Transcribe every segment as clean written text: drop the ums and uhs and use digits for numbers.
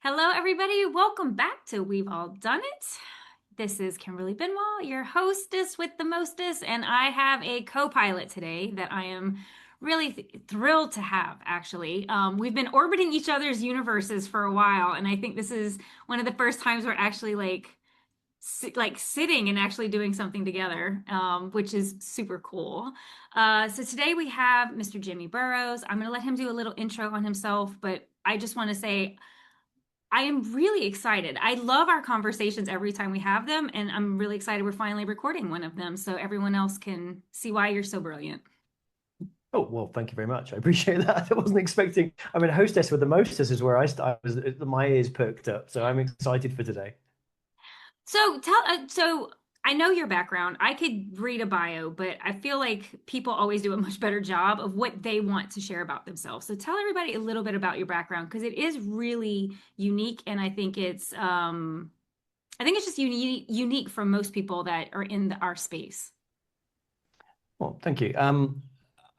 Hello, everybody. Welcome back to We've All Done It. This is Kimberly Benoit, your hostess with the mostest, and I have a co-pilot today that I am really thrilled to have, actually. We've been orbiting each other's universes for a while, and I think this is one of the first times we're actually like sitting and actually doing something together, which is super cool. So today we have Mr. Jimmy Burroughes. I'm going to let him do a little intro on himself, but I just want to say I am really excited. I love our conversations every time we have them, and I'm really excited we're finally recording one of them so everyone else can see why you're so brilliant. Oh, well, thank you very much. I appreciate that. I wasn't expecting. I mean, hostess with the mostest is where I was. My ears perked up, so I'm excited for today. So I know your background. I could read a bio, but I feel like people always do a much better job of what they want to share about themselves. So tell everybody a little bit about your background because it is really unique, and I think it's just unique from most people that are in our space. Well, thank you.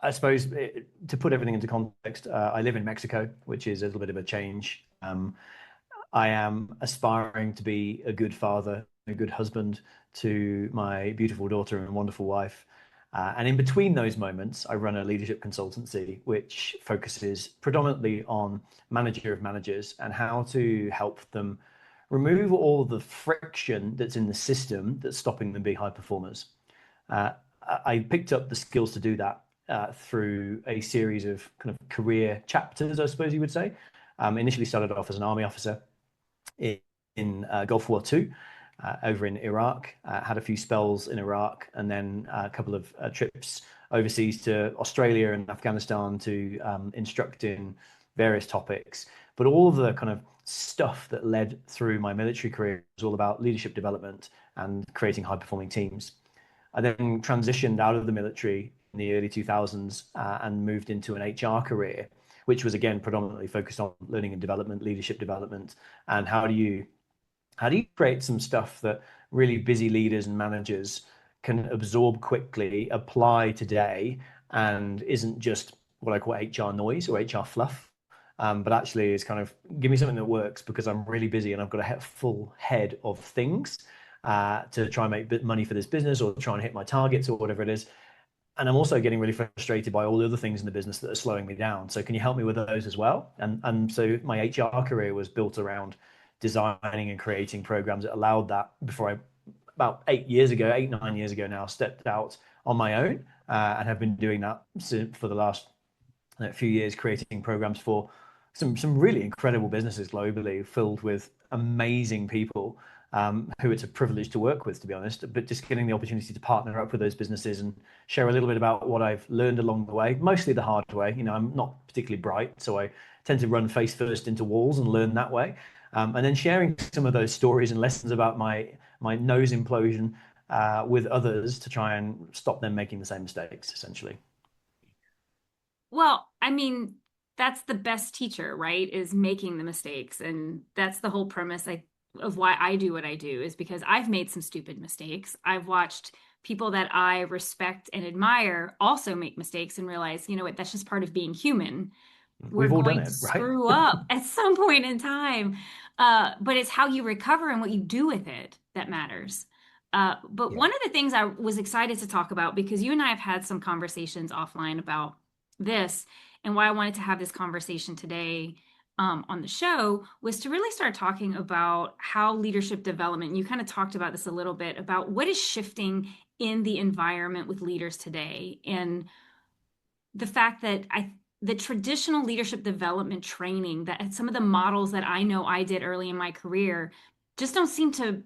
I suppose to put everything into context, I live in Mexico, which is a little bit of a change. I am aspiring to be a good father, a good husband to my beautiful daughter and wonderful wife. And in between those moments, I run a leadership consultancy, which focuses predominantly on manager of managers and how to help them remove all the friction that's in the system that's stopping them being high performers. Uh, I picked up the skills to do that through a series of kind of career chapters, I suppose you would say. Initially started off as an army officer in, in Gulf War II over in Iraq, had a few spells in Iraq, and then a couple of trips overseas to Australia and Afghanistan to instruct in various topics. But all of the kind of stuff that led through my military career was all about leadership development and creating high performing teams. I then transitioned out of the military in the early 2000s and moved into an HR career, which was again predominantly focused on learning and development, leadership development, and how do you create some stuff that really busy leaders and managers can absorb quickly, apply today, and isn't just what I call HR noise or HR fluff, but actually is kind of give me something that works because I'm really busy and I've got a full head of things to try and make money for this business or try and hit my targets or whatever it is. And I'm also getting really frustrated by all the other things in the business that are slowing me down. So can you help me with those as well? And so my HR career was built around designing and creating programs that allowed that before I about 8 years ago, 8, 9 years ago now, stepped out on my own and have been doing that for the last few years, creating programs for some really incredible businesses globally, filled with amazing people who it's a privilege to work with, to be honest. But just getting the opportunity to partner up with those businesses and share a little bit about what I've learned along the way, mostly the hard way. You know, I'm not particularly bright, so I tend to run face first into walls and learn that way. And then sharing some of those stories and lessons about my nose implosion with others to try and stop them making the same mistakes, essentially. Well, I mean, that's the best teacher, right? Is making the mistakes. And that's the whole premise of why I do what I do, is because I've made some stupid mistakes. I've watched people that I respect and admire also make mistakes and realize, you know what, that's just part of being human. We're We've all done going to it, right? screw up at some point in time. But it's how you recover and what you do with it that matters. But Yeah. one of the things I was excited to talk about, because you and I have had some conversations offline about this, and why I wanted to have this conversation today on the show was to really start talking about how leadership development, you kind of talked about this a little bit, about what is shifting in the environment with leaders today. And the fact that the traditional leadership development training, that some of the models that I know I did early in my career just don't seem to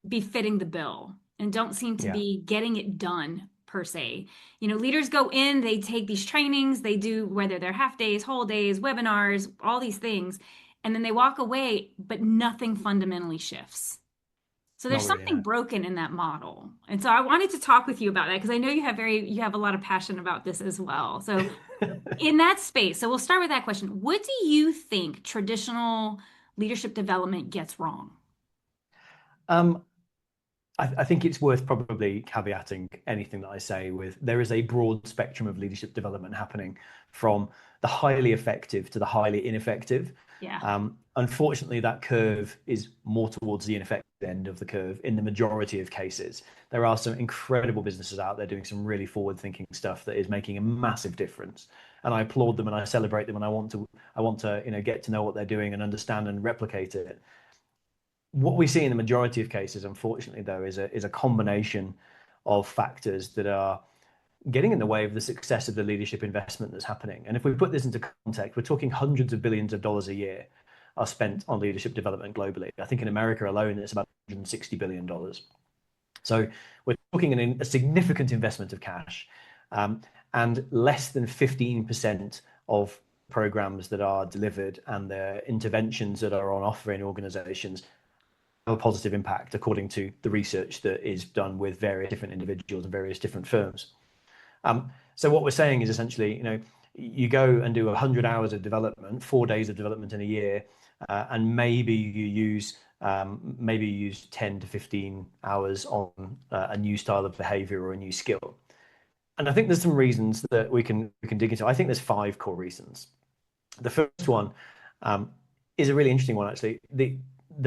be fitting the bill and don't seem to Yeah. be getting it done per se. You know, leaders go in, they take these trainings, they do whether they're half days, whole days, webinars, all these things, and then they walk away, but nothing fundamentally shifts. So Not there's really, something no. broken in that model. And so I wanted to talk with you about that because I know you have a lot of passion about this as well. So in that space, so we'll start with that question. What do you think traditional leadership development gets wrong? Um, I think it's worth probably caveating anything that I say with there is a broad spectrum of leadership development happening from the highly effective to the highly ineffective. Yeah. Unfortunately, that curve is more towards the ineffective end of the curve in the majority of cases. There are some incredible businesses out there doing some really forward-thinking stuff that is making a massive difference. And I applaud them and I celebrate them and I want to get to know what they're doing and understand and replicate it. What we see in the majority of cases, unfortunately, though, is a combination of factors that are getting in the way of the success of the leadership investment that's happening. And if we put this into context, we're talking hundreds of billions of dollars a year are spent on leadership development globally. I think in America alone, it's about $160 billion. So we're talking a significant investment of cash, and less than 15% of programs that are delivered and the interventions that are on offer in organizations have a positive impact, according to the research that is done with various different individuals and various different firms. So what we're saying is essentially, you go and do 100 hours of development, 4 days of development in a year, and maybe you use 10 to 15 hours on a new style of behavior or a new skill. And I think there's some reasons that we can dig into. I think there's 5 core reasons. The first one is a really interesting one, actually. The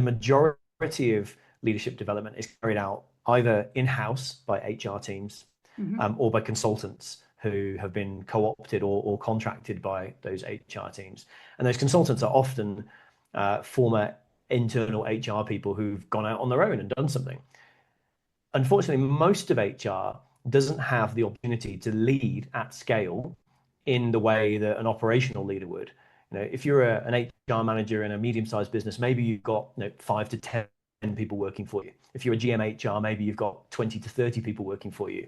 majority of leadership development is carried out either in-house by HR teams, Hmm. or by consultants who have been co-opted or contracted by those HR teams. And those consultants are often former internal HR people who've gone out on their own and done something. Unfortunately, most of HR doesn't have the opportunity to lead at scale in the way that an operational leader would. If you're an HR manager in a medium-sized business, maybe you've got 5 to 10 people working for you. If you're a GM HR, maybe you've got 20 to 30 people working for you.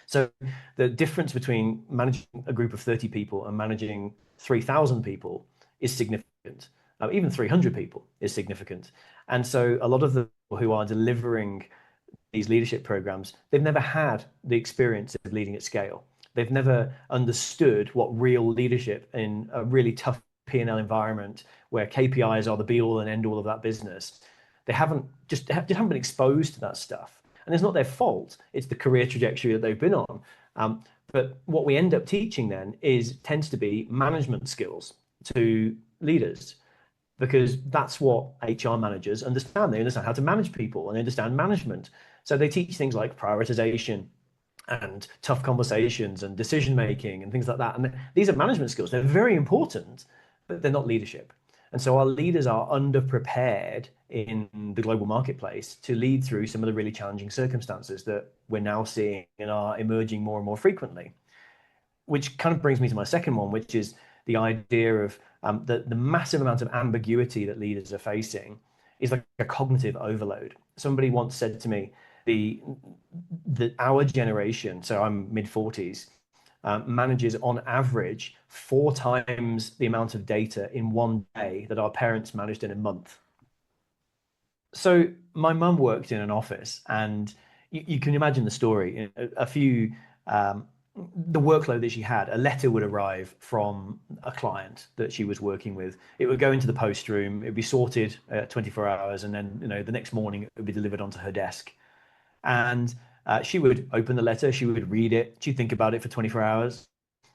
So the difference between managing a group of 30 people and managing 3,000 people is significant. Even 300 people is significant. And so a lot of the people who are delivering these leadership programs, they've never had the experience of leading at scale. They've never understood what real leadership in a really tough P&L environment where KPIs are the be all and end all of that business. They haven't been exposed to that stuff. And it's not their fault. It's the career trajectory that they've been on. But what we end up teaching then tends to be management skills to leaders, because that's what HR managers understand. They understand how to manage people and they understand management. So they teach things like prioritization and tough conversations and decision making and things like that. And these are management skills. They're very important, but they're not leadership. And so our leaders are underprepared in the global marketplace to lead through some of the really challenging circumstances that we're now seeing and are emerging more and more frequently. Which kind of brings me to my second one, which is the idea of the massive amount of ambiguity that leaders are facing is like a cognitive overload. Somebody once said to me, our generation, so I'm mid-40s, manages on average 4 times the amount of data in one day that our parents managed in a month. So my mum worked in an office, and you can imagine the story. The workload that she had, a letter would arrive from a client that she was working with. It would go into the post room, it would be sorted 24 hours, and then the next morning it would be delivered onto her desk. And she would open the letter, she would read it, she'd think about it for 24 hours.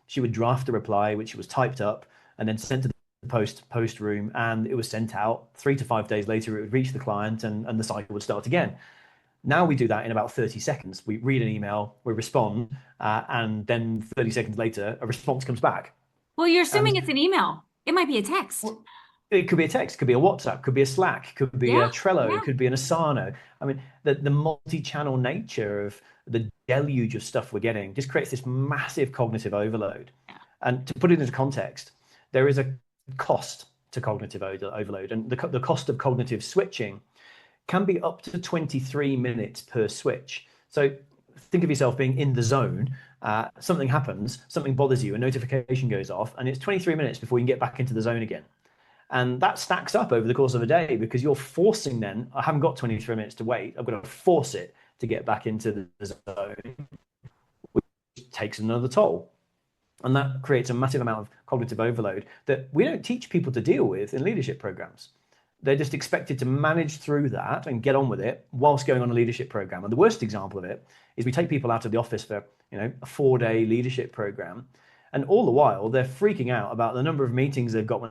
She would draft a reply, which was typed up and then sent to the post room, and it was sent out. 3 to 5 days later, it would reach the client, and the cycle would start again. Now we do that in about 30 seconds. We read an email, we respond, and then 30 seconds later, a response comes back. Well, you're assuming And it's an email. It might be a text. well, it could be a text, could be a WhatsApp, could be a Slack, could be Yeah, a Trello, yeah, could be an Asana. I mean, the multi-channel nature of the deluge of stuff we're getting just creates this massive cognitive overload. yeah. And to put it into context, there is a cost to cognitive overload, and the cost of cognitive switching can be up to 23 minutes per switch. So think of yourself being in the zone. Something happens, something bothers you, a notification goes off, and it's 23 minutes before you can get back into the zone again. And that stacks up over the course of a day because you're forcing then, I haven't got 23 minutes to wait. I've got to force it to get back into the zone, which takes another toll. And that creates a massive amount of cognitive overload that we don't teach people to deal with in leadership programs. They're just expected to manage through that and get on with it whilst going on a leadership program. And the worst example of it is we take people out of the office for a 4-day leadership program, and all the while they're freaking out about the number of meetings they've got when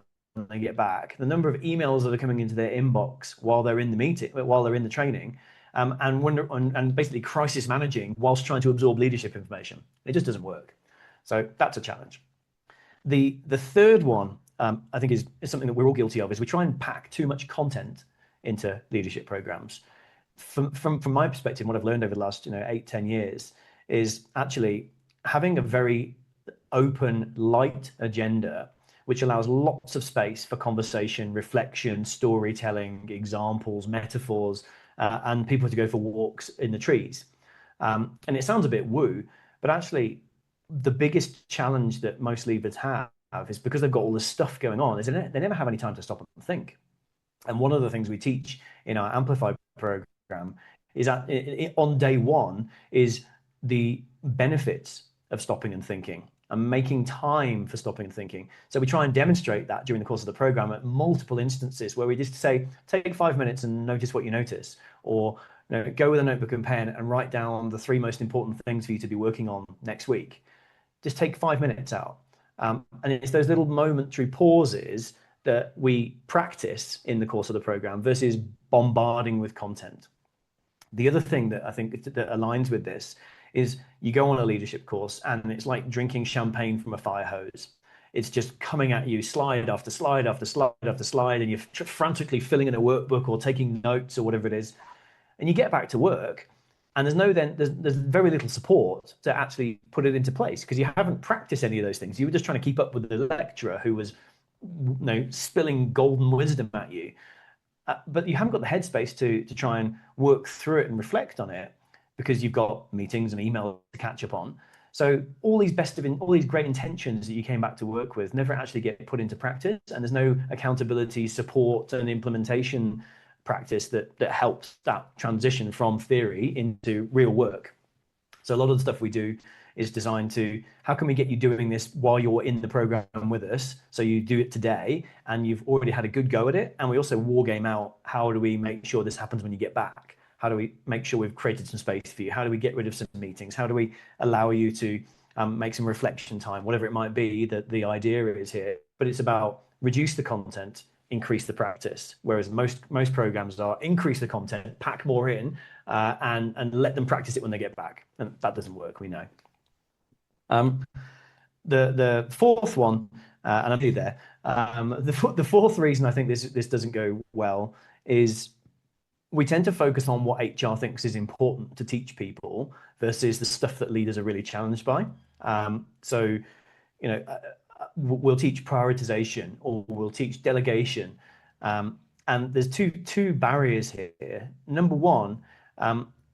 they get back, the number of emails that are coming into their inbox while they're in the meeting, while they're in the training, and basically crisis managing whilst trying to absorb leadership information. It just doesn't work. So that's a challenge. The third one, I think, is something that we're all guilty of, is we try and pack too much content into leadership programs. From my perspective, what I've learned over the last 8-10 years is actually having a very open, light agenda, which allows lots of space for conversation, reflection, storytelling, examples, metaphors, and people to go for walks in the trees. And it sounds a bit woo, but actually, the biggest challenge that most leaders have is because they've got all this stuff going on, is they never have any time to stop and think. And one of the things we teach in our Amplify program is that on day one is the benefits of stopping and thinking and making time for stopping and thinking. So we try and demonstrate that during the course of the program at multiple instances where we just say, take 5 minutes and notice what you notice, or go with a notebook and pen and write down the 3 most important things for you to be working on next week. Just take 5 minutes out. And it's those little momentary pauses that we practice in the course of the program versus bombarding with content. The other thing that I think that aligns with this is you go on a leadership course and it's like drinking champagne from a fire hose. It's just coming at you slide after slide after slide after slide, and you're frantically filling in a workbook or taking notes or whatever it is. And you get back to work, and there's very little support to actually put it into place because you haven't practiced any of those things. You were just trying to keep up with the lecturer who was spilling golden wisdom at you, but you haven't got the headspace to try and work through it and reflect on it because you've got meetings and emails to catch up on. So all these great intentions that you came back to work with never actually get put into practice, and there's no accountability, support, and implementation practice that helps that transition from theory into real work. So a lot of the stuff we do is designed to, how can we get you doing this while you're in the program with us? So you do it today and you've already had a good go at it. And we also war game out, how do we make sure this happens when you get back? How do we make sure we've created some space for you? How do we get rid of some meetings? How do we allow you to make some reflection time, whatever it might be that the idea is here? But it's about reduce the content, increase the practice. Whereas most programs are increase the content, pack more in, and let them practice it when they get back. And that doesn't work, we know. The fourth one, and I'll be there. The fourth reason I think this doesn't go well is we tend to focus on what HR thinks is important to teach people versus the stuff that leaders are really challenged by. So, we'll teach prioritization or we'll teach delegation. And there's two barriers here. Number one,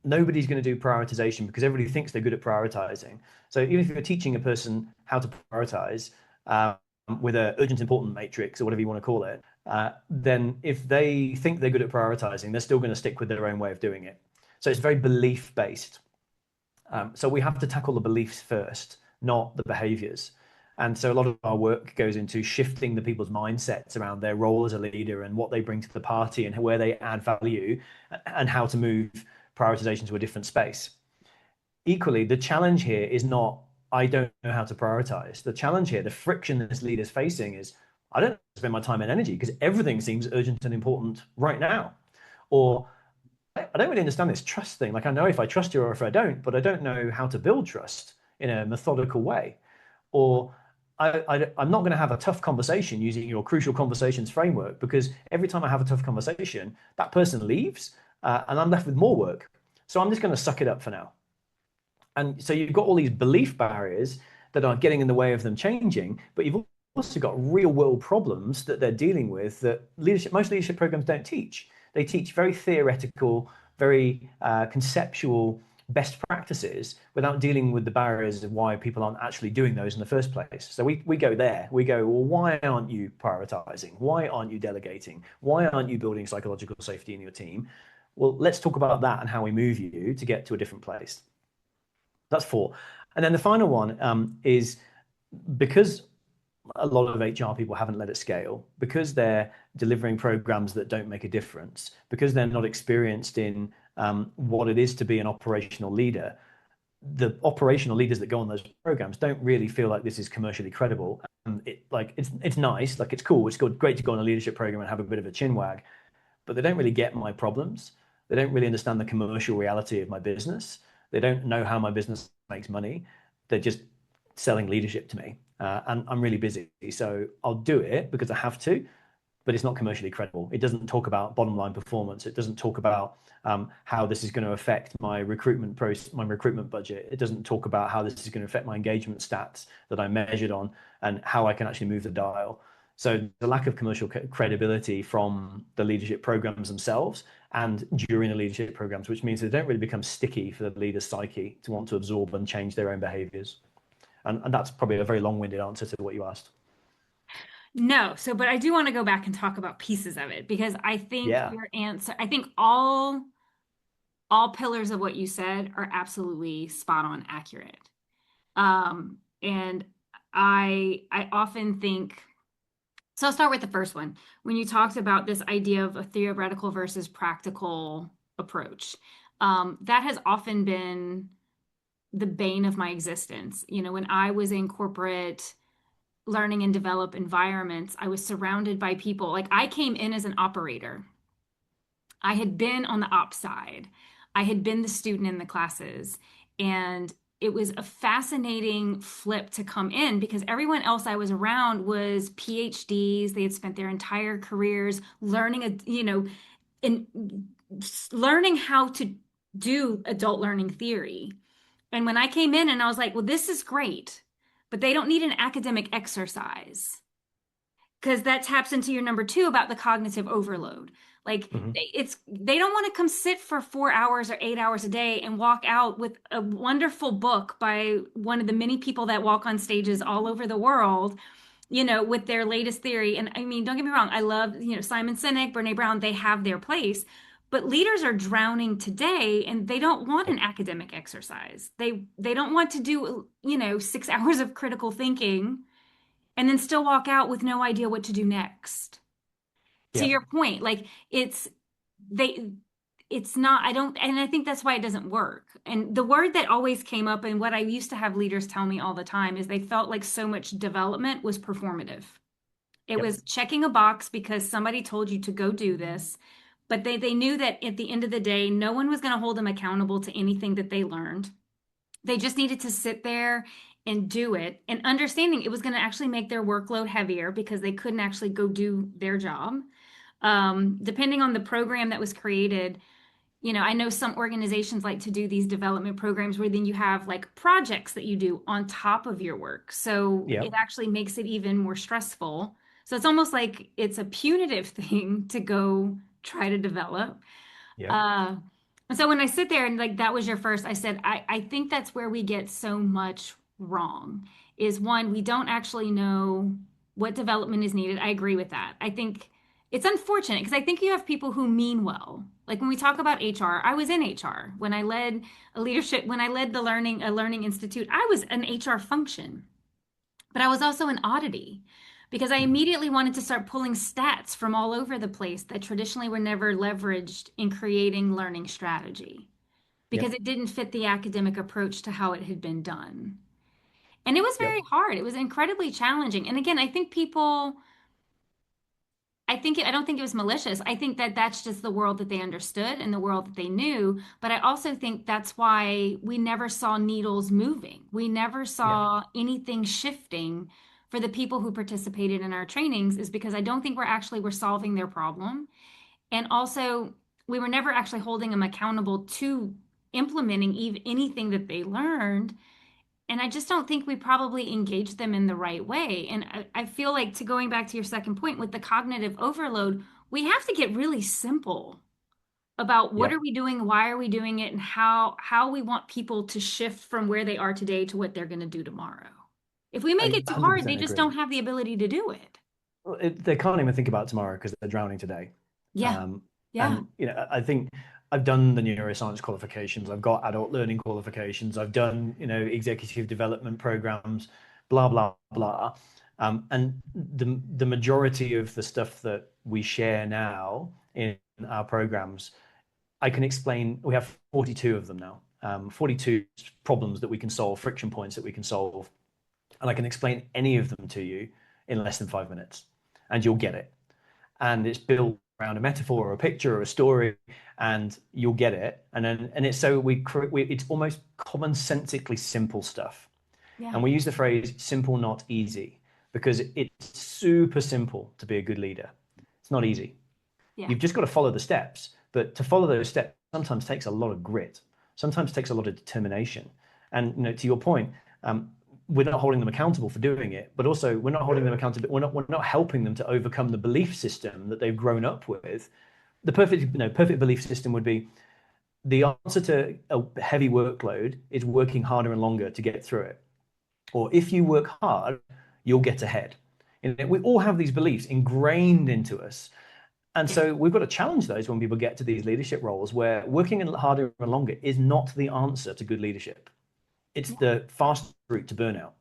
nobody's going to do prioritization because everybody thinks they're good at prioritizing. So even if you're teaching a person how to prioritize with an urgent important matrix or whatever you want to call it, then if they think they're good at prioritizing, they're still going to stick with their own way of doing it. So it's very belief based. So we have to tackle the beliefs first, not the behaviors. And so a lot of our work goes into shifting the people's mindsets around their role as a leader and what they bring to the party and where they add value and how to move prioritization to a different space. Equally, the challenge here is not, I don't know how to prioritize. The challenge here, the friction this leader is facing is, I don't spend my time and energy because everything seems urgent and important right now. Or I don't really understand this trust thing. Like, I know if I trust you or if I don't, but I don't know how to build trust in a methodical way. Or I'm not going to have a tough conversation using your crucial conversations framework because every time I have a tough conversation, that person leaves and I'm left with more work. So I'm just going to suck it up for now. And so you've got all these belief barriers that are getting in the way of them changing, but you've also got real world problems that they're dealing with that most leadership programs don't teach. They teach very theoretical, very conceptual best practices without dealing with the barriers of why people aren't actually doing those in the first place. So we go there. We go, well, why aren't you prioritizing? Why aren't you delegating? Why aren't you building psychological safety in your team? Well, let's talk about that and how we move you to get to a different place. That's 4. And then the final one is because a lot of HR people haven't let it scale, because they're delivering programs that don't make a difference, because they're not experienced in what it is to be an operational leader. the operational leaders that go on those programs don't really feel like this is commercially credible. And it's nice, like it's cool, it's good, great to go on a leadership program and have a bit of a chin wag, but they don't really get my problems. They don't really understand the commercial reality of my business. They don't know how my business makes money. They're just selling leadership to me. And I'm really busy. So I'll do it because I have to, but it's not commercially credible. It doesn't talk about bottom line performance. It doesn't talk about how this is going to affect my recruitment process, my recruitment budget. It doesn't talk about how this is going to affect my engagement stats that I measured on and how I can actually move the dial. So the lack of commercial credibility from the leadership programs themselves and during the leadership programs, which means they don't really become sticky for the leader's psyche to want to absorb and change their own behaviors. And that's probably a very long-winded answer to what you asked. No, so but I do want to go back and talk about pieces of it because I think Yeah. your answer, I think all pillars of what you said are absolutely spot on accurate. And I often think so I'll start with the first one. When you talked about this idea of a theoretical versus practical approach, that has often been the bane of my existence. You know, when I was in corporate learning and develop environments, I was surrounded by people. Like I came in as an operator. I had been on the ops side. I had been the student in the classes. And it was a fascinating flip to come in because everyone else I was around was PhDs. They had spent their entire careers learning, in learning how to do adult learning theory. And when I came in and I was like, well, this is great, but they don't need an academic exercise because that taps into your number two about the cognitive overload. Like Mhm. they don't want to come sit for 4 hours or 8 hours a day and walk out with a wonderful book by one of the many people that walk on stages all over the world, with their latest theory. And I mean, don't get me wrong, I love, Simon Sinek, Brene Brown, they have their place. But leaders are drowning today and they don't want an Yep. academic exercise. They don't want to do, 6 hours of critical thinking and then still walk out with no idea what to do next. To Yep. your point, like they it's not, I don't, and I think that's why it doesn't work. And the word that always came up and what I used to have leaders tell me all the time is they felt like so much development was performative. It Yep. was checking a box because somebody told you to go do this, but they knew that at the end of the day, no one was going to hold them accountable to anything that they learned. They just needed to sit there and do it and understanding it was going to actually make their workload heavier because they couldn't actually go do their job. Depending on the program that was created, I know some organizations like to do these development programs where then you have like projects that you do on top of your work. So it Yep. actually makes it even more stressful. So it's almost like it's a punitive thing to go try to develop. Yep. Uh, and so when I sit there and like that was your first, I said, I think that's where we get so much wrong is one, we don't actually know what development is needed. I agree with that. I think it's unfortunate because I think you have people who mean well. Like when we talk about HR, I was in HR when I led when I led a learning institute, I was an HR function, but I was also an oddity because I Mhm. immediately wanted to start pulling stats from all over the place that traditionally were never leveraged in creating learning strategy because Yep. it didn't fit the academic approach to how it had been done. And it was very Yep. hard. It was incredibly challenging. And again, I don't think it was malicious. I think that that's just the world that they understood and the world that they knew. But I also think that's why we never saw needles moving. We never Yep. saw anything shifting for the people who participated in our trainings is because I don't think we're solving their problem. And also, we were never actually holding them accountable to implementing anything that they learned. And I just don't think we probably engaged them in the right way. And I feel like to going back to your second point with the cognitive overload, we have to get really simple about what are Yep. we doing, why are we doing it, and how we want people to shift from where they are today to what they're going to do tomorrow. If we make I it too hard, they 100% just agree. don't have the ability to do it. Well, they can't even think about tomorrow because they're drowning today. Yeah. Um, Yeah. and I think I've done the neuroscience qualifications. I've got adult learning qualifications. I've done, executive development programs, blah blah blah. And the majority of the stuff that we share now in our programs, I can explain. We have 42 of them now. 42 problems that we can solve, friction points that we can solve, and I can explain any of them to you in less than 5 minutes, and you'll get it. And it's built around a metaphor or a picture or a story, and you'll get it. And it's so it's almost commonsensically simple stuff. Yeah. And we use the phrase simple, not easy, because it's super simple to be a good leader. It's not easy. Yeah. You've just got to follow the steps. But to follow those steps sometimes takes a lot of grit, sometimes takes a lot of determination. And to your point, we're not holding them accountable for doing it, but also we're not holding them accountable. We're not helping them to overcome the belief system that they've grown up with. The perfect belief system would be the answer to a heavy workload is working harder and longer to get through it. Or if you work hard, you'll get ahead. We all have these beliefs ingrained into us. And so we've got to challenge those when people get to these leadership roles where working harder and longer is not the answer to good leadership. It's the fast route to burnout.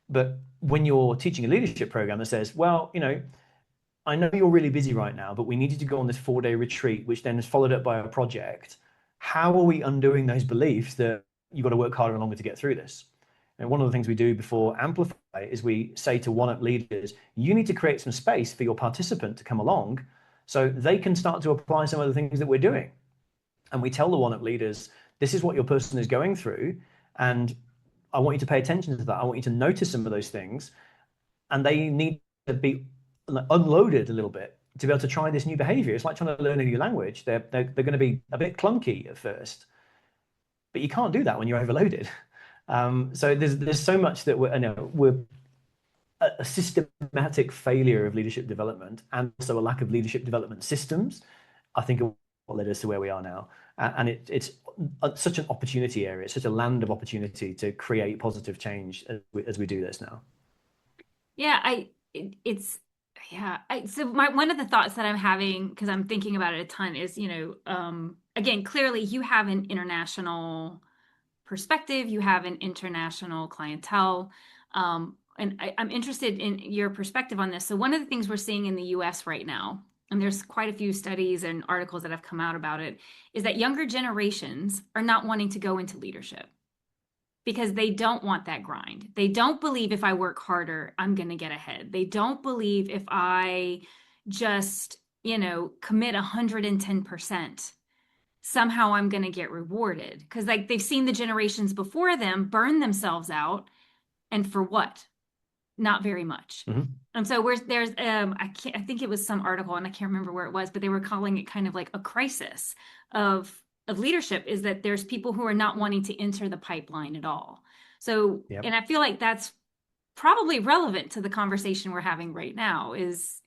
But when you're teaching a leadership program that says, well, I know you're really busy right now, but we need you to go on this 4-day retreat, which then is followed up by a project. How are we undoing those beliefs that you've got to work harder and longer to get through this? And one of the things we do before Amplify is we say to one-up leaders, you need to create some space for your participant to come along so they can start to apply some of the things that we're doing. And we tell the one-up leaders, this is what your person is going through, and I want you to pay attention to that. I want you to notice some of those things, and they need to be unloaded a little bit to be able to try this new behavior. It's like trying to learn a new language. They're going to be a bit clunky at first, but you can't do that when you're overloaded. So there's so much that we're a systematic failure of leadership development, and also a lack of leadership development systems. I think what led us to where we are now, and it's such an opportunity area. It's such a land of opportunity to create positive change as we do this now. Yeah, it's yeah. So one of the thoughts that I'm having, because I'm thinking about it a ton, is, again, clearly you have an international perspective, you have an international clientele. And I'm interested in your perspective on this. So one of the things we're seeing in the US right now, and there's quite a few studies and articles that have come out about it, is that younger generations are not wanting to go into leadership because they don't want that grind. They don't believe if I work harder, I'm going to get ahead. They don't believe if I just, commit 110%, somehow I'm going to get rewarded. Because like they've seen the generations before them burn themselves out. And for what? Not very much. Mm-hmm. And so I think it was some article and I can't remember where it was, but they were calling it kind of like a crisis of leadership, is that there's people who are not wanting to enter the pipeline at all. So, Yep. and I feel like that's probably relevant to the conversation we're having right now, is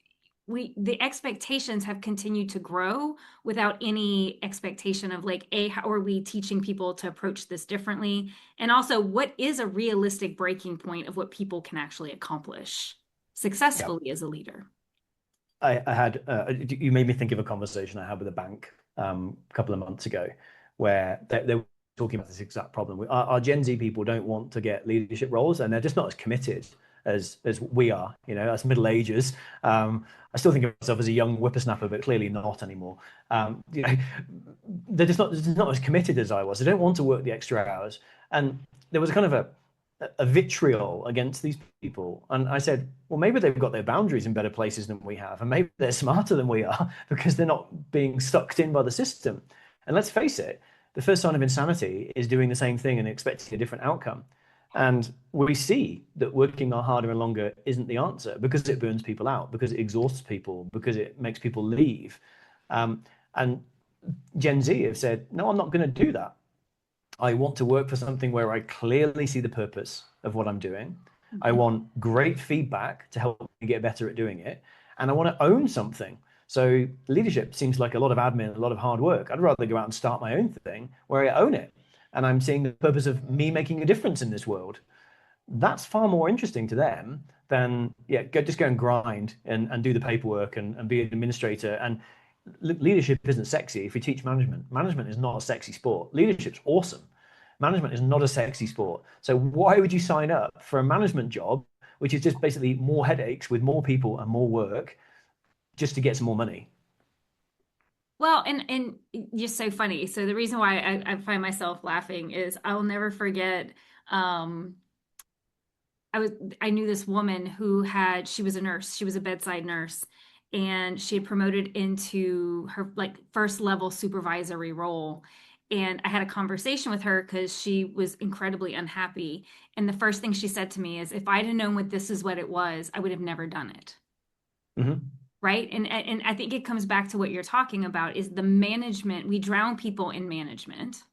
the expectations have continued to grow without any expectation of like, how are we teaching people to approach this differently? And also, what is a realistic breaking point of what people can actually accomplish Yep. successfully as a leader? I had you made me think of a conversation I had with a bank a couple of months ago, where they were talking about this exact problem. Our Gen Z people don't want to get leadership roles, and they're just not as committed as we are. As middle agers. I still think of myself as a young whippersnapper, but clearly not anymore. They're just not as committed as I was. They don't want to work the extra hours, and there was kind of a vitriol against these people. And I said, well, maybe they've got their boundaries in better places than we have. And maybe they're smarter than we are because they're not being sucked in by the system. And let's face it, the first sign of insanity is doing the same thing and expecting a different outcome. And we see that working harder and longer isn't the answer because it burns people out, because it exhausts people, because it makes people leave. And Gen Z have said, no, I'm not going to do that. I want to work for something where I clearly see the purpose of what I'm doing. I Mhm. want great feedback to help me get better at doing it. And I want to own something. So leadership seems like a lot of admin, a lot of hard work. I'd rather go out and start my own thing where I own it. And I'm seeing the purpose of me making a difference in this world. That's far more interesting to them than, just go and grind and do the paperwork and be an administrator. And leadership isn't sexy if you teach management. Management is not a sexy sport. Leadership's awesome. Management is not a sexy sport. So why would you sign up for a management job, which is just basically more headaches with more people and more work just to get some more money? Well, and just so funny. So the reason why I find myself laughing is I'll never forget. Um, I was I knew this woman who had she was a nurse. She was a bedside nurse, and she had promoted into her like first level supervisory role. And I had a conversation with her because she was incredibly unhappy. And the first thing she said to me is, "If I'd have known what this is what it was, I would have never done it." Hmm. Right? And I think it comes back to what you're talking about is the management. We drown people in management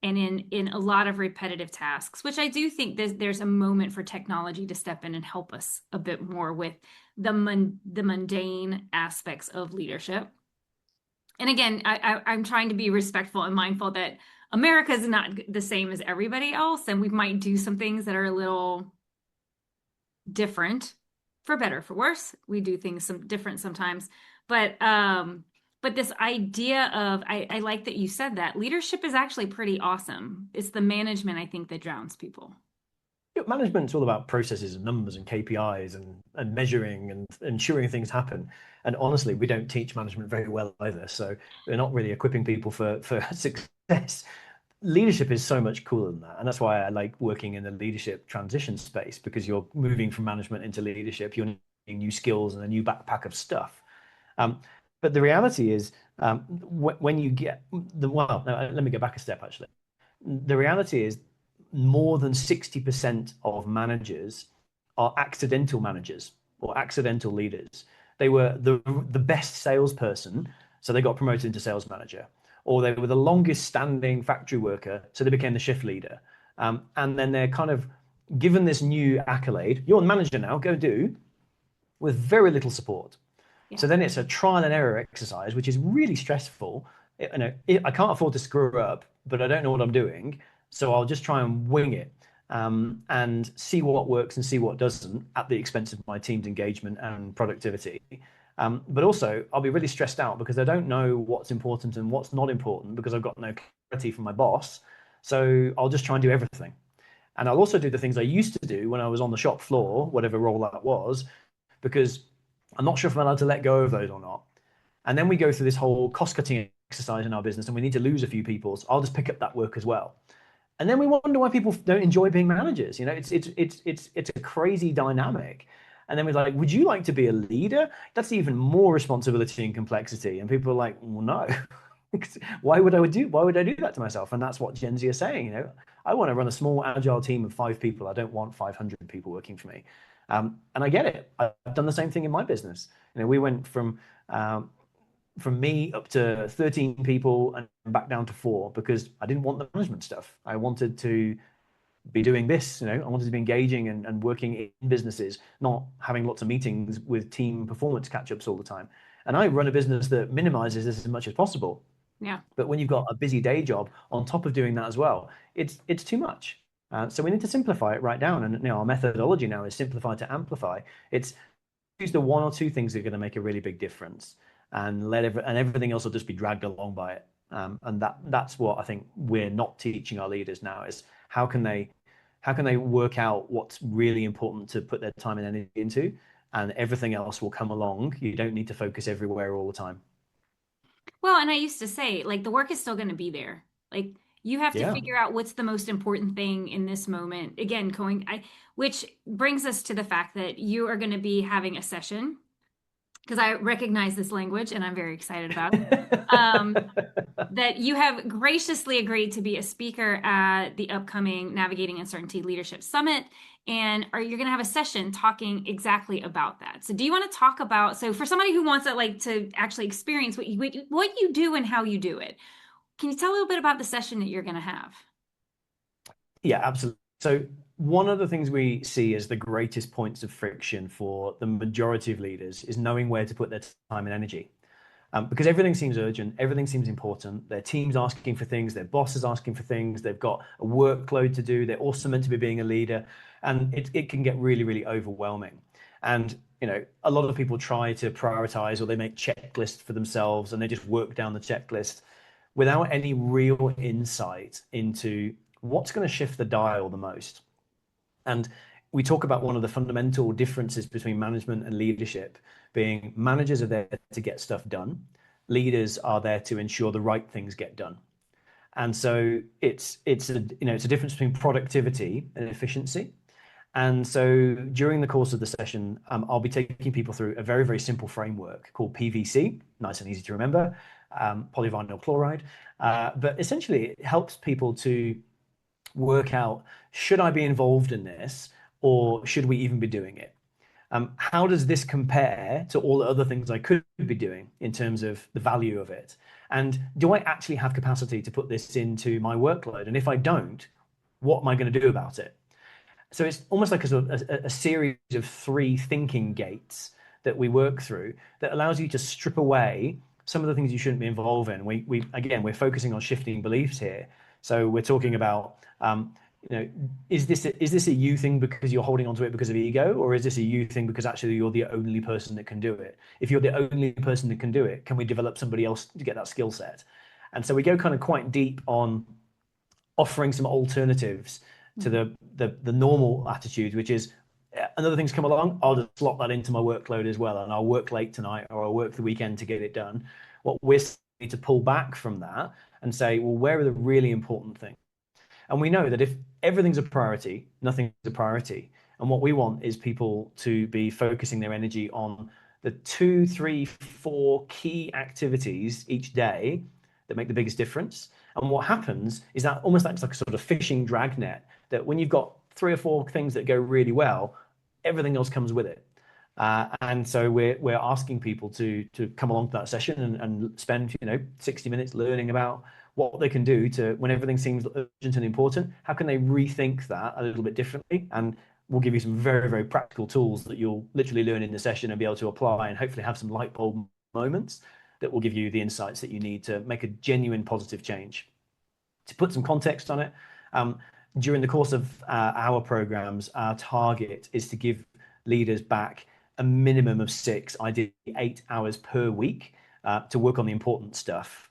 and in a lot of repetitive tasks, which I do think there's a moment for technology to step in and help us a bit more with the mundane aspects of leadership. And again, I'm trying to be respectful and mindful that America is not the same as everybody else, and we might do some things that are a little different, for better, for worse. We do things some different sometimes, but this idea of I like that you said that leadership is actually pretty awesome. It's the management I think that drowns people. Management's all about processes and numbers and KPIs and measuring and ensuring things happen. And honestly, we don't teach management very well either. So we're not really equipping people for success. Leadership is so much cooler than that. And that's why I like working in the leadership transition space, because you're moving from management into leadership. You're needing new skills and a new backpack of stuff. Um, but the reality is, when you get let me go back a step actually. The reality is more than 60% of managers are accidental managers or accidental leaders. They were the best salesperson, so they got promoted into sales manager, or they were the longest standing factory worker, so they became the shift leader. And then they're kind of given this new accolade. You're the manager now, go do, with very little support. Yeah. So then it's a trial and error exercise, which is really stressful. I can't afford to screw up, but I don't know what I'm doing. So I'll just try and wing it, and see what works and see what doesn't at the expense of my team's engagement and productivity. But also, I'll be really stressed out because I don't know what's important and what's not important because I've got no clarity from my boss. So I'll just try and do everything. And I'll also do the things I used to do when I was on the shop floor, whatever role that was, because I'm not sure if I'm allowed to let go of those or not. And then we go through this whole cost cutting exercise in our business and we need to lose a few people. So I'll just pick up that work as well. And then we wonder why people don't enjoy being managers. It's a crazy dynamic. And then we're like, would you like to be a leader? That's even more responsibility and complexity. And people are like, well, no. Why would I do that to myself? And that's what Gen Z are saying. I want to run a small agile team of 5 people. I don't want 500 people working for me. And I get it. I've done the same thing in my business. We went from me up to 13 people and back down to 4 because I didn't want the management stuff. I wanted to be doing this, I wanted to be engaging and working in businesses, not having lots of meetings with team performance catch-ups all the time. And I run a business that minimizes this as much as possible. Yeah. But when you've got a busy day job on top of doing that as well, it's too much. So we need to simplify it right down. And our methodology now is simplify to amplify. It's choose the one or two things that are going to make a really big difference, and everything else will just be dragged along by it. And that's what I think we're not teaching our leaders now is how can they work out what's really important to put their time and energy into, and everything else will come along. You don't need to focus everywhere all the time. Well, and I used to say, like, the work is still going to be there. Like, you have to Yeah. figure out what's the most important thing in this moment. Again, which brings us to the fact that you are going to be having a session because I recognize this language and I'm very excited about it. That you have graciously agreed to be a speaker at the upcoming Navigating Uncertainty Leadership Summit. And you're going to have a session talking exactly about that. So do you want to talk about, so for somebody who wants to actually experience what you do and how you do it, can you tell a little bit about the session that you're going to have? Yeah, absolutely. So one of the things we see as the greatest points of friction for the majority of leaders is knowing where to put their time and energy. Because everything seems urgent, everything seems important. Their team's asking for things, their boss is asking for things, they've got a workload to do, they're also meant to be being a leader, and it can get really, really overwhelming. And a lot of people try to prioritize, or they make checklists for themselves and they just work down the checklist without any real insight into what's going to shift the dial the most. And we talk about one of the fundamental differences between management and leadership being managers are there to get stuff done. leaders are there to ensure the right things get done. And so it's a difference between productivity and efficiency. And so during the course of the session, I'll be taking people through a very, very simple framework called PVC, nice and easy to remember, polyvinyl chloride. But essentially, it helps people to work out, should I be involved in this, or should we even be doing it? How does this compare to all the other things I could be doing in terms of the value of it? And do I actually have capacity to put this into my workload? And if I don't, what am I going to do about it? So it's almost like a series of three thinking gates that we work through that allows you to strip away some of the things you shouldn't be involved in. We're focusing on shifting beliefs here. So we're talking about, is this a you thing because you're holding onto it because of ego, or is this a you thing because actually you're the only person that can do it? If you're the only person that can do it, can we develop somebody else to get that skill set? And so we go kind of quite deep on offering some alternatives to the normal attitude, which is another thing's come along, I'll just slot that into my workload as well, and I'll work late tonight or I'll work the weekend to get it done. What we're need to pull back from that and say, well, where are the really important things? And we know that if everything's a priority, nothing's a priority. And what we want is people to be focusing their energy on the 2, 3, 4 key activities each day that make the biggest difference. And what happens is that almost acts like a sort of fishing dragnet, that when you've got 3 or 4 things that go really well, everything else comes with it. And so we're asking people to come along to that session and spend 60 minutes learning about what they can do to, when everything seems urgent and important, how can they rethink that a little bit differently? And we'll give you some very, very practical tools that you'll literally learn in the session and be able to apply and hopefully have some light bulb moments that will give you the insights that you need to make a genuine positive change. To put some context on it, during the course of our programs, our target is to give leaders back a minimum of 6, ideally 8 hours per week to work on the important stuff.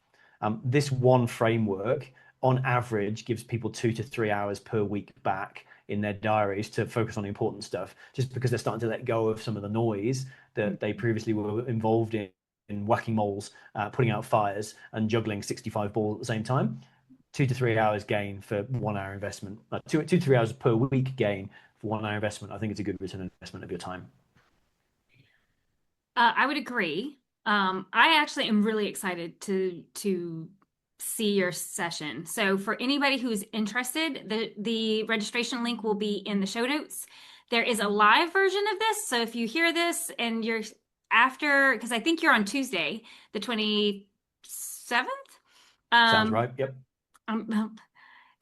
This one framework, on average, gives people 2 to 3 hours per week back in their diaries to focus on the important stuff, just because they're starting to let go of some of the noise that they previously were involved in whacking moles, putting out fires, and juggling 65 balls at the same time. 2 to 3 hours gain for 1 hour investment. 2 to 3 hours per week gain for 1 hour investment. I think it's a good return on investment of your time. I would agree. I actually am really excited to see your session. So for anybody who's interested, the registration link will be in the show notes. There is a live version of this. So if you hear this and you're after, because I think you're on Tuesday, the 27th. Sounds Um, right. Yep.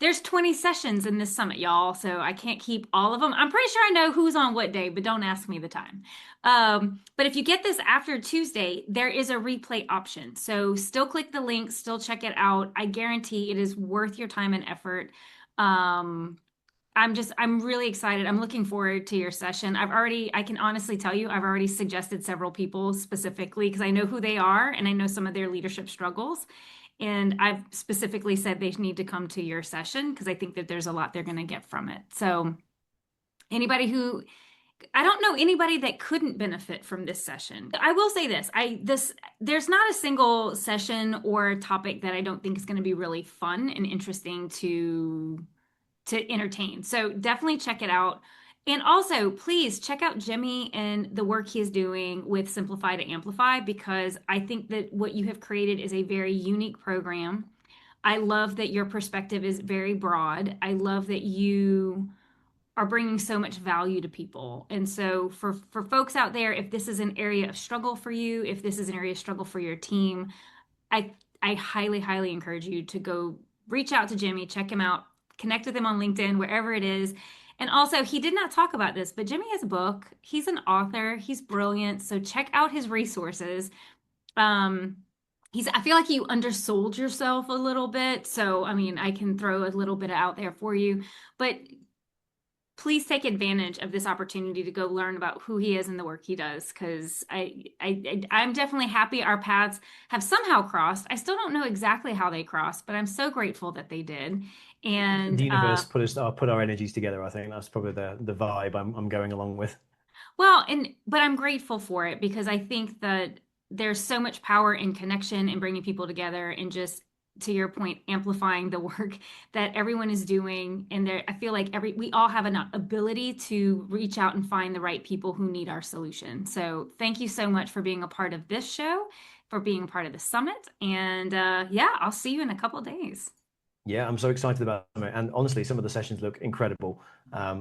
there's 20 sessions in this summit, y'all, so I can't keep all of them. I'm pretty sure I know who's on what day, but don't ask me the time. But if you get this after Tuesday, there is a replay option. So still click the link, still check it out. I guarantee it is worth your time and effort. I'm really excited. I'm looking forward to your session. I can honestly tell you, I've already suggested several people specifically because I know who they are and I know some of their leadership struggles. And I've specifically said they need to come to your session because I think that there's a lot they're going to get from it. So I don't know anybody that couldn't benefit from this session. I will say there's not a single session or topic that I don't think is going to be really fun and interesting to entertain. So definitely check it out. And also, please check out Jimmy and the work he is doing with Simplify to Amplify, because I think that what you have created is a very unique program. I love that your perspective is very broad. I love that you are bringing so much value to people. And so for folks out there, if this is an area of struggle for you, if this is an area of struggle for your team, I I highly, highly encourage you to go reach out to Jimmy, check him out, connect with him on LinkedIn, wherever it is. And also, he did not talk about this, but Jimmy has a book. He's an author. He's brilliant. So check out his resources. Um, I feel like you undersold yourself a little bit. So, I mean, I can throw a little bit out there for you, but please take advantage of this opportunity to go learn about who he is and the work he does, because I'm definitely happy our paths have somehow crossed. I still don't know exactly how they crossed, but I'm so grateful that they did. The And universe put our energies together. I think that's probably the vibe I'm going along with. well, but I'm grateful for it because I think that there's so much power in connection and bringing people together and just to your point, amplifying the work that everyone is doing. And there, I feel like we all have an ability to reach out and find the right people who need our solution. So thank you so much for being a part of this show, for being a part of the summit. And yeah, I'll see you in a couple of days. Yeah, I'm so excited about it. And honestly, some of the sessions look incredible.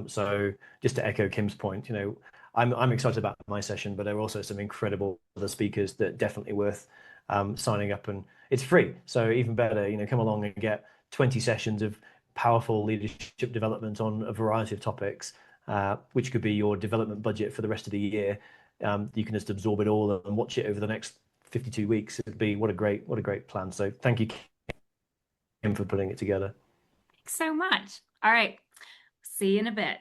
So just to echo Kim's point, I'm excited about my session, but there are also some incredible other speakers that definitely worth signing up, and it's free. So even better, come along and get 20 sessions of powerful leadership development on a variety of topics, which could be your development budget for the rest of the year. You can just absorb it all and watch it over the next 52 weeks. It'd be what a great plan. So thank you, Kim, for putting it together. Thanks so much. All right. See you in a bit.